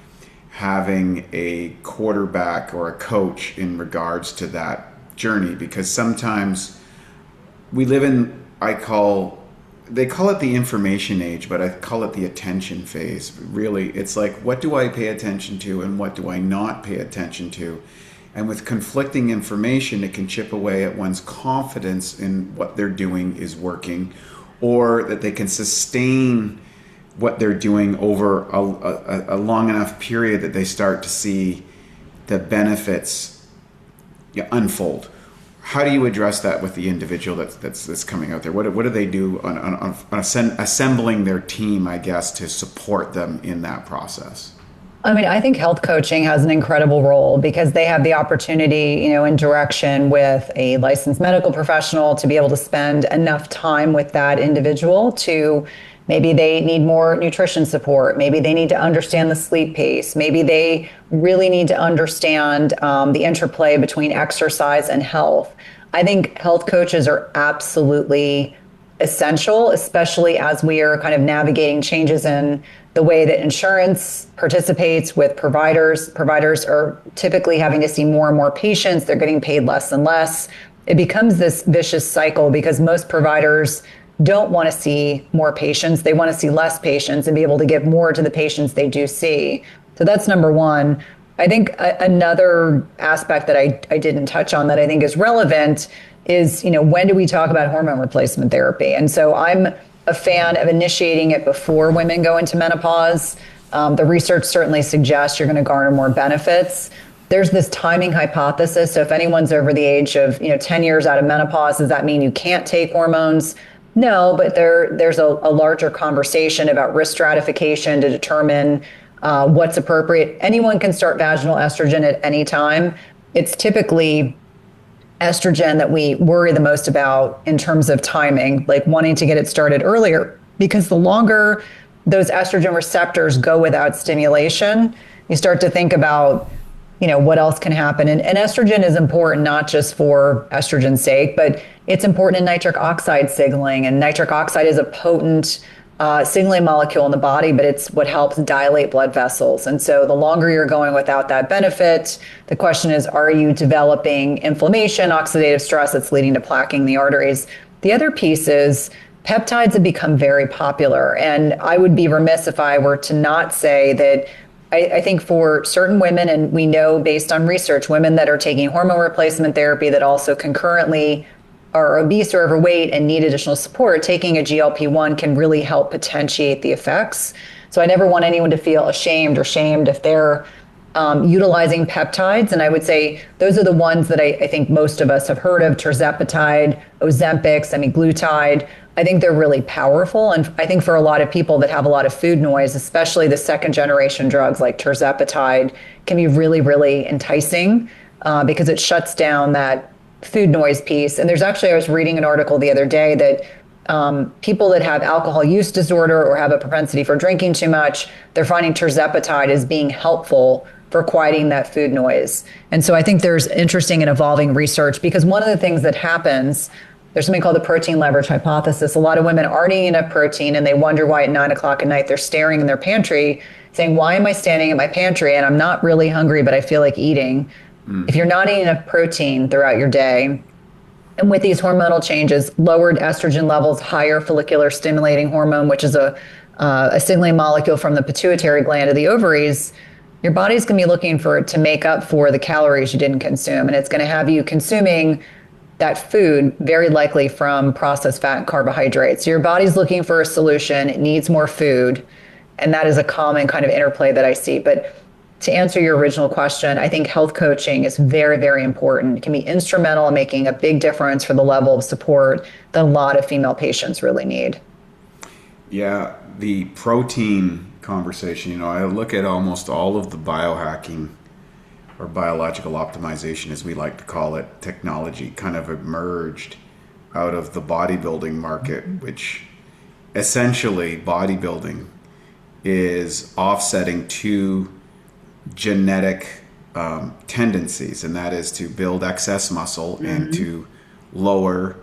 having a quarterback or a coach in regards to that journey? Because sometimes we live in, they call it the information age, but I call it the attention phase. Really, it's like, what do I pay attention to and what do I not pay attention to? And with conflicting information, it can chip away at one's confidence in what they're doing is working, or that they can sustain what they're doing over a long enough period that they start to see the benefits unfold. How do you address that with the individual that's coming out there? What do they do on assembling their team, I guess, to support them in that process? I think health coaching has an incredible role because they have the opportunity, in direction with a licensed medical professional to be able to spend enough time with that individual to maybe they need more nutrition support. Maybe they need to understand the sleep pace. Maybe they really need to understand the interplay between exercise and health. I think health coaches are absolutely essential, especially as we are kind of navigating changes in the way that insurance participates with providers. Providers are typically having to see more and more patients. They're getting paid less and less. It becomes this vicious cycle because most providers don't want to see more patients. They want to see less patients and be able to give more to the patients they do see. So that's number one. I think another aspect that I didn't touch on that I think is relevant is, when do we talk about hormone replacement therapy? And so I'm a fan of initiating it before women go into menopause. The research certainly suggests you're going to garner more benefits. There's this timing hypothesis. So if anyone's over the age of 10 years out of menopause, does that mean you can't take hormones? No, but there's a larger conversation about risk stratification to determine what's appropriate. Anyone can start vaginal estrogen at any time. It's typically estrogen that we worry the most about in terms of timing, like wanting to get it started earlier, because the longer those estrogen receptors go without stimulation, you start to think about, what else can happen. And estrogen is important, not just for estrogen's sake, but it's important in nitric oxide signaling. And nitric oxide is a potent signaling molecule in the body, but it's what helps dilate blood vessels. And so the longer you're going without that benefit, the question is, are you developing inflammation, oxidative stress that's leading to plaquing the arteries? The other piece is peptides have become very popular. And I would be remiss if I were to not say that I think for certain women, and we know based on research, women that are taking hormone replacement therapy that also concurrently are obese or overweight and need additional support, taking a GLP-1 can really help potentiate the effects. So I never want anyone to feel ashamed or shamed if they're utilizing peptides. And I would say those are the ones that I think most of us have heard of: tirzepatide, Ozempic, semaglutide. I think they're really powerful. And I think for a lot of people that have a lot of food noise, especially the second generation drugs like tirzepatide, can be really, really enticing because it shuts down that food noise piece. And I was reading an article the other day that people that have alcohol use disorder or have a propensity for drinking too much, they're finding tirzepatide as being helpful for quieting that food noise. And so I think there's interesting and evolving research, because one of the things that happens there's something called the protein leverage hypothesis. A lot of women aren't eating enough protein, and they wonder why at 9 o'clock at night they're staring in their pantry saying, why am I standing in my pantry and I'm not really hungry, but I feel like eating? If you're not eating enough protein throughout your day, and with these hormonal changes, lowered estrogen levels, higher follicular stimulating hormone, which is a signaling molecule from the pituitary gland of the ovaries, your body's going to be looking for it to make up for the calories you didn't consume. And it's going to have you consuming that food very likely from processed fat and carbohydrates. So your body's looking for a solution. It needs more food. And that is a common kind of interplay that I see. But to answer your original question, I think health coaching is very, very important. It can be instrumental in making a big difference for the level of support that a lot of female patients really need. Yeah, the protein conversation, I look at almost all of the biohacking or biological optimization, as we like to call it, technology kind of emerged out of the bodybuilding market, which essentially bodybuilding is offsetting two genetic tendencies, and that is to build excess muscle and to lower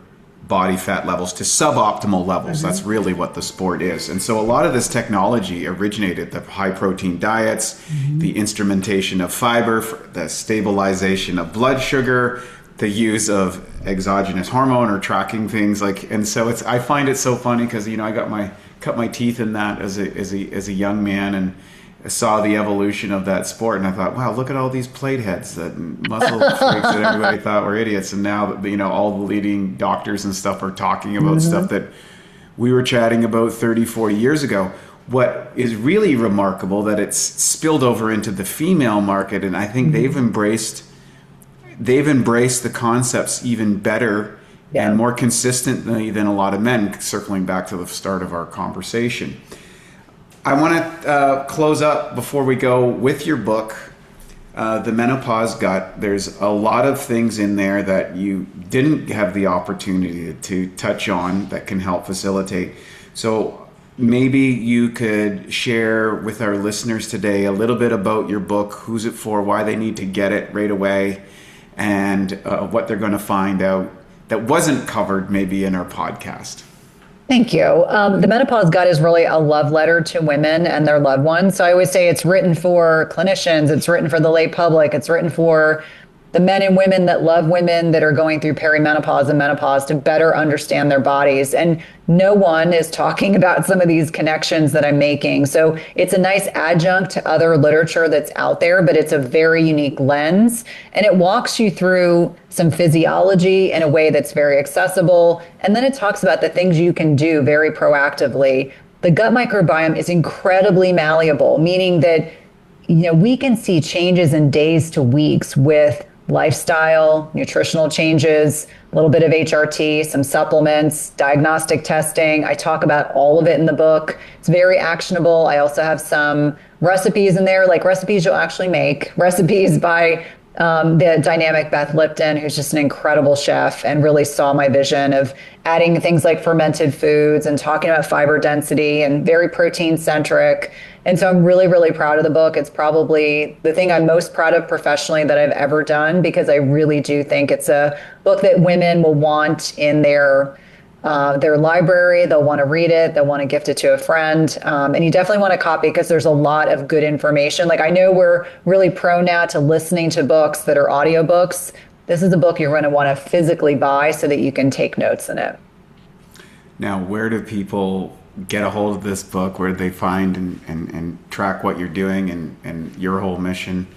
body fat levels to suboptimal levels. That's really what the sport is. And so a lot of this technology originated, the high protein diets, the instrumentation of fiber, the stabilization of blood sugar, the use of exogenous hormone or tracking things and so I find it so funny because I cut my teeth in that as a young man, and I saw the evolution of that sport, and I thought, wow, look at all these plate heads, that muscle freaks that everybody thought were idiots, and now that all the leading doctors and stuff are talking about stuff that we were chatting about 30, 40 years ago. What is really remarkable that it's spilled over into the female market, and I think they've embraced the concepts even better and more consistently than a lot of men, circling back to the start of our conversation. I want to close up before we go with your book, The Menopause Gut. There's a lot of things in there that you didn't have the opportunity to touch on that can help facilitate. So maybe you could share with our listeners today a little bit about your book, who's it for, why they need to get it right away, and what they're going to find out that wasn't covered maybe in our podcast. Thank you. The Menopause Gut is really a love letter to women and their loved ones. So I always say it's written for clinicians, it's written for the lay public, it's written for the men and women that love women that are going through perimenopause and menopause to better understand their bodies. And no one is talking about some of these connections that I'm making. So it's a nice adjunct to other literature that's out there, but it's a very unique lens. And it walks you through some physiology in a way that's very accessible. And then it talks about the things you can do very proactively. The gut microbiome is incredibly malleable, meaning that we can see changes in days to weeks with lifestyle, nutritional changes, a little bit of HRT, some supplements, diagnostic testing. I talk about all of it in the book. It's very actionable. I also have some recipes in there, like recipes you'll actually make, recipes by the dynamic Beth Lipton, who's just an incredible chef and really saw my vision of adding things like fermented foods and talking about fiber density and very protein centric. And so I'm really, really proud of the book. It's probably the thing I'm most proud of professionally that I've ever done, because I really do think it's a book that women will want in their library. They'll want to read it. They'll want to gift it to a friend. And you definitely want to copy because there's a lot of good information. Like, I know we're really pro now to listening to books that are audiobooks. This is a book you're going to want to physically buy so that you can take notes in it. Now, where do people get a hold of this book? Where do they find and track what you're doing and your whole mission?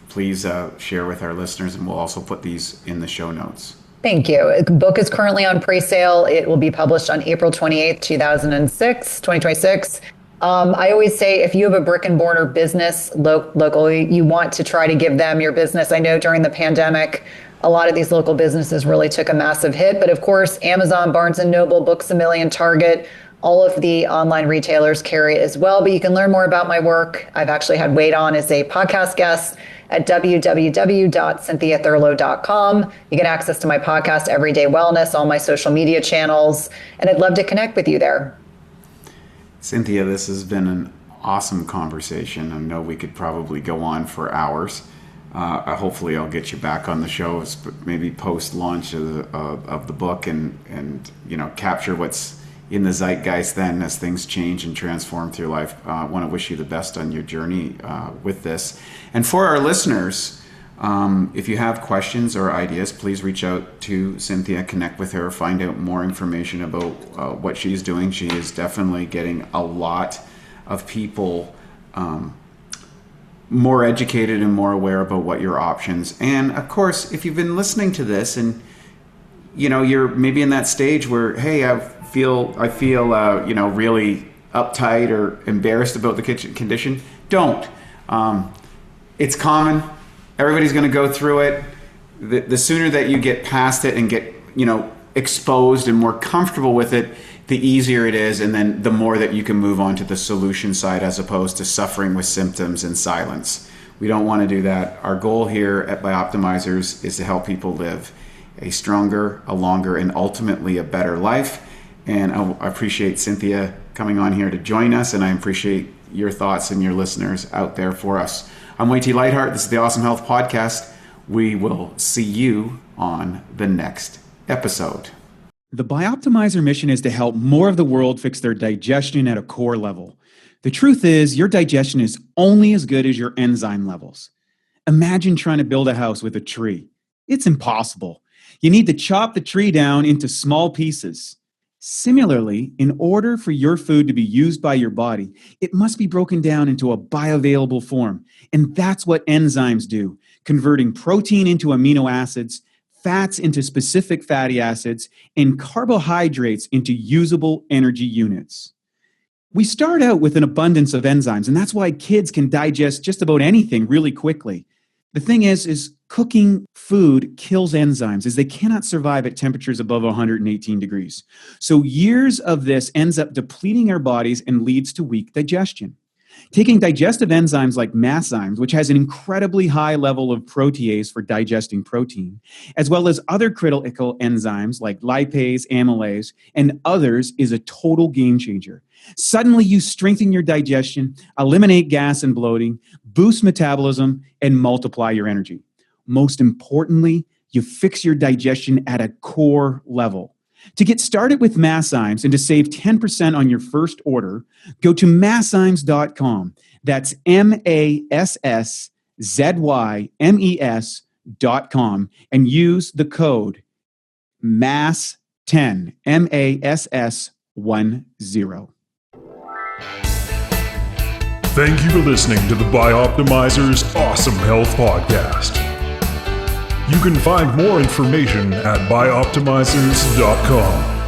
Please share with our listeners, and we'll also put these in the show notes. Thank you. The book is currently on pre-sale. It will be published on April 28th, 2026. I always say, if you have a brick and mortar business locally, you want to try to give them your business. I know during the pandemic, a lot of these local businesses really took a massive hit. But of course, Amazon, Barnes & Noble, Books A Million, Target, all of the online retailers carry it as well. But you can learn more about my work. I've actually had Wade on as a podcast guest at www.cynthiathurlow.com. You get access to my podcast, Everyday Wellness, all my social media channels, and I'd love to connect with you there. Cynthia, this has been an awesome conversation. I know we could probably go on for hours. hopefully I'll get you back on the show, maybe post-launch of the book, and capture what's in the zeitgeist then as things change and transform through life. I want to wish you the best on your journey with this. And for our listeners, if you have questions or ideas, please reach out to Cynthia, connect with her, find out more information about what she's doing. She is definitely getting a lot of people more educated and more aware about what your options. And of course, if you've been listening to this and you're maybe in that stage where, hey, I feel really uptight or embarrassed about the condition, don't. It's common. Everybody's going to go through it. The sooner that you get past it and get exposed and more comfortable with it, the easier it is, and then the more that you can move on to the solution side as opposed to suffering with symptoms in silence. We don't want to do that. Our goal here at Bioptimizers is to help people live a stronger, a longer, and ultimately a better life. And I appreciate Cynthia coming on here to join us, and I appreciate your thoughts and your listeners out there for us. I'm Wei T. Lightheart. This is the Awesome Health Podcast. We will see you on the next episode. The Bioptimizer mission is to help more of the world fix their digestion at a core level. The truth is, your digestion is only as good as your enzyme levels. Imagine trying to build a house with a tree. It's impossible. You need to chop the tree down into small pieces. Similarly, in order for your food to be used by your body, it must be broken down into a bioavailable form. And that's what enzymes do, converting protein into amino acids, fats into specific fatty acids, and carbohydrates into usable energy units. We start out with an abundance of enzymes, and that's why kids can digest just about anything really quickly. The thing is cooking food kills enzymes, as they cannot survive at temperatures above 118 degrees. So years of this ends up depleting our bodies and leads to weak digestion. Taking digestive enzymes like masszymes, which has an incredibly high level of protease for digesting protein, as well as other critical enzymes like lipase, amylase, and others, is a total game changer. Suddenly, you strengthen your digestion, eliminate gas and bloating, boost metabolism, and multiply your energy. Most importantly, you fix your digestion at a core level. To get started with masszymes and to save 10% on your first order, go to masszymes.com. That's MASSZYMES.com and use the code MASS10, MASS10. Thank you for listening to the Bioptimizers Awesome Health Podcast. You can find more information at bioptimizers.com.